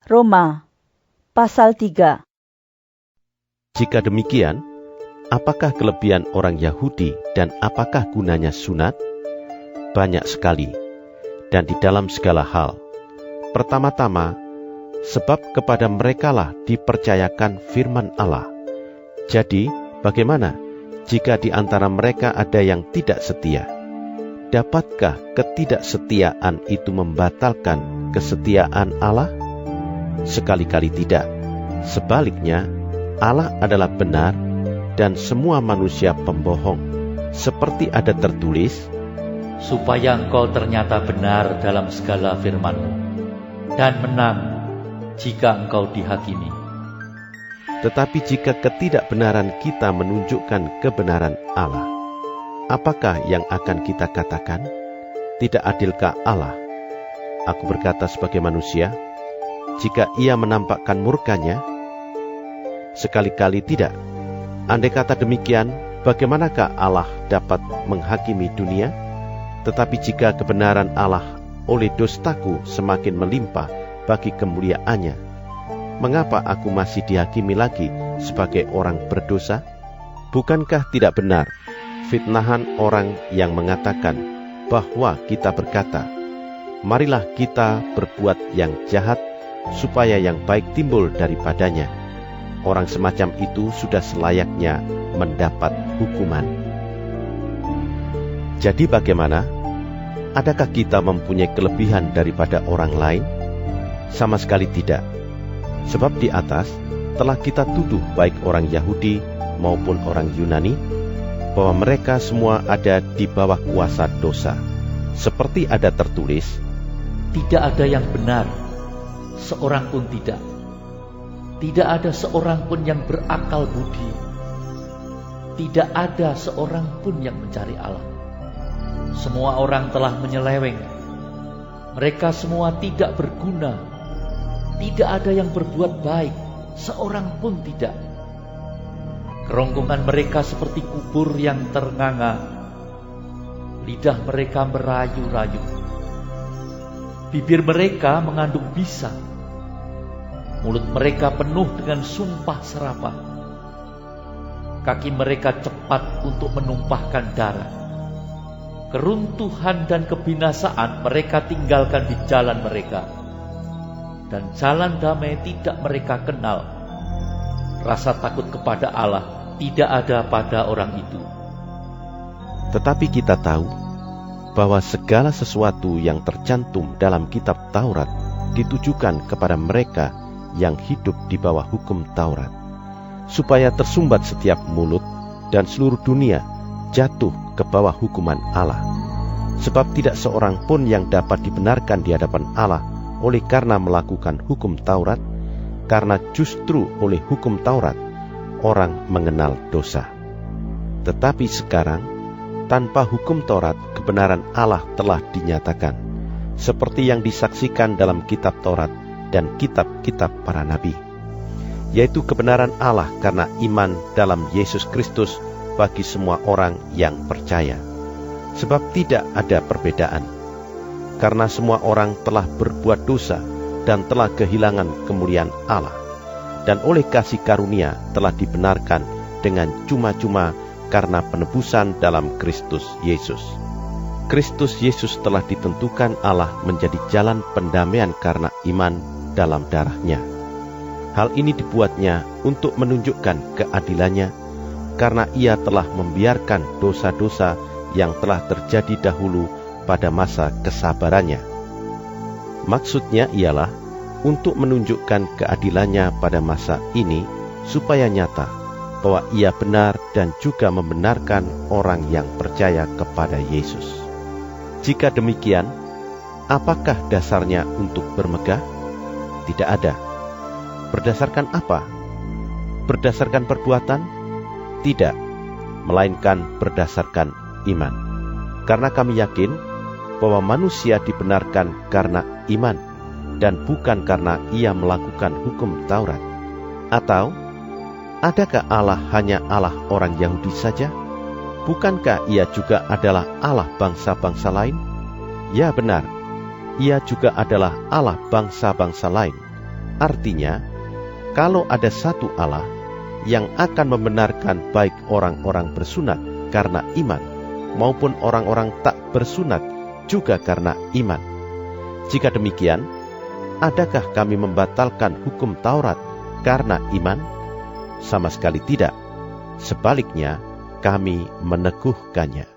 Roma pasal 3. Jika demikian, apakah kelebihan orang Yahudi dan apakah gunanya sunat? Banyak sekali, dan di dalam segala hal. Pertama-tama, sebab kepada merekalah dipercayakan firman Allah. Jadi, bagaimana jika di antara mereka ada yang tidak setia? Dapatkah ketidaksetiaan itu membatalkan kesetiaan Allah? Sekali-kali tidak. Sebaliknya, Allah adalah benar dan semua manusia pembohong. Seperti ada tertulis, supaya engkau ternyata benar dalam segala firman-Mu, dan menang jika engkau dihakimi. Tetapi jika ketidakbenaran kita menunjukkan kebenaran Allah, apakah yang akan kita katakan? Tidak adilkah Allah? Aku berkata sebagai manusia, jika ia menampakkan murkanya? Sekali-kali tidak. Andai kata demikian, bagaimanakah Allah dapat menghakimi dunia? Tetapi jika kebenaran Allah oleh dostaku semakin melimpah bagi kemuliaannya, mengapa aku masih dihakimi lagi sebagai orang berdosa? Bukankah tidak benar fitnahan orang yang mengatakan bahwa kita berkata, marilah kita berbuat yang jahat supaya yang baik timbul daripadanya. Orang semacam itu sudah selayaknya mendapat hukuman. Jadi bagaimana? Adakah kita mempunyai kelebihan daripada orang lain? Sama sekali tidak. Sebab di atas telah kita tuduh baik orang Yahudi maupun orang Yunani, bahwa mereka semua ada di bawah kuasa dosa. Seperti ada tertulis, tidak ada yang benar, seorang pun tidak. Tidak ada seorang pun yang berakal budi. Tidak ada seorang pun yang mencari Allah. Semua orang telah menyeleweng. Mereka semua tidak berguna. Tidak ada yang berbuat baik, seorang pun tidak. Kerongkongan mereka seperti kubur yang ternganga. Lidah mereka merayu-rayu. Bibir mereka mengandung bisa. Mulut mereka penuh dengan sumpah serapah. Kaki mereka cepat untuk menumpahkan darah. Keruntuhan dan kebinasaan mereka tinggalkan di jalan mereka. Dan jalan damai tidak mereka kenal. Rasa takut kepada Allah tidak ada pada orang itu. Tetapi kita tahu bahwa segala sesuatu yang tercantum dalam kitab Taurat ditujukan kepada mereka yang hidup di bawah hukum Taurat, supaya tersumbat setiap mulut dan seluruh dunia jatuh ke bawah hukuman Allah. Sebab tidak seorang pun yang dapat dibenarkan di hadapan Allah oleh karena melakukan hukum Taurat, karena justru oleh hukum Taurat orang mengenal dosa. Tetapi sekarang, tanpa hukum Taurat, kebenaran Allah telah dinyatakan, seperti yang disaksikan dalam kitab Taurat dan kitab-kitab para nabi, yaitu kebenaran Allah karena iman dalam Yesus Kristus bagi semua orang yang percaya. Sebab tidak ada perbedaan, karena semua orang telah berbuat dosa dan telah kehilangan kemuliaan Allah, dan oleh kasih karunia telah dibenarkan dengan cuma-cuma karena penebusan dalam Kristus Yesus. Kristus Yesus telah ditentukan Allah menjadi jalan pendamaian karena iman dalam darahnya. Hal ini dibuatnya untuk menunjukkan keadilannya, karena ia telah membiarkan dosa-dosa yang telah terjadi dahulu pada masa kesabarannya. Maksudnya ialah untuk menunjukkan keadilannya pada masa ini, supaya nyata bahwa ia benar dan juga membenarkan orang yang percaya kepada Yesus. Jika demikian, apakah dasarnya untuk bermegah? Tidak ada. Berdasarkan apa? Berdasarkan perbuatan? Tidak, melainkan berdasarkan iman. Karena kami yakin bahwa manusia dibenarkan karena iman, dan bukan karena ia melakukan hukum Taurat. Atau, adakah Allah hanya Allah orang Yahudi saja? Bukankah ia juga adalah Allah bangsa-bangsa lain? Ya benar, ia juga adalah Allah bangsa-bangsa lain. Artinya, kalau ada satu Allah yang akan membenarkan baik orang-orang bersunat karena iman, maupun orang-orang tak bersunat juga karena iman. Jika demikian, adakah kami membatalkan hukum Taurat karena iman? Sama sekali tidak. Sebaliknya, kami meneguhkannya.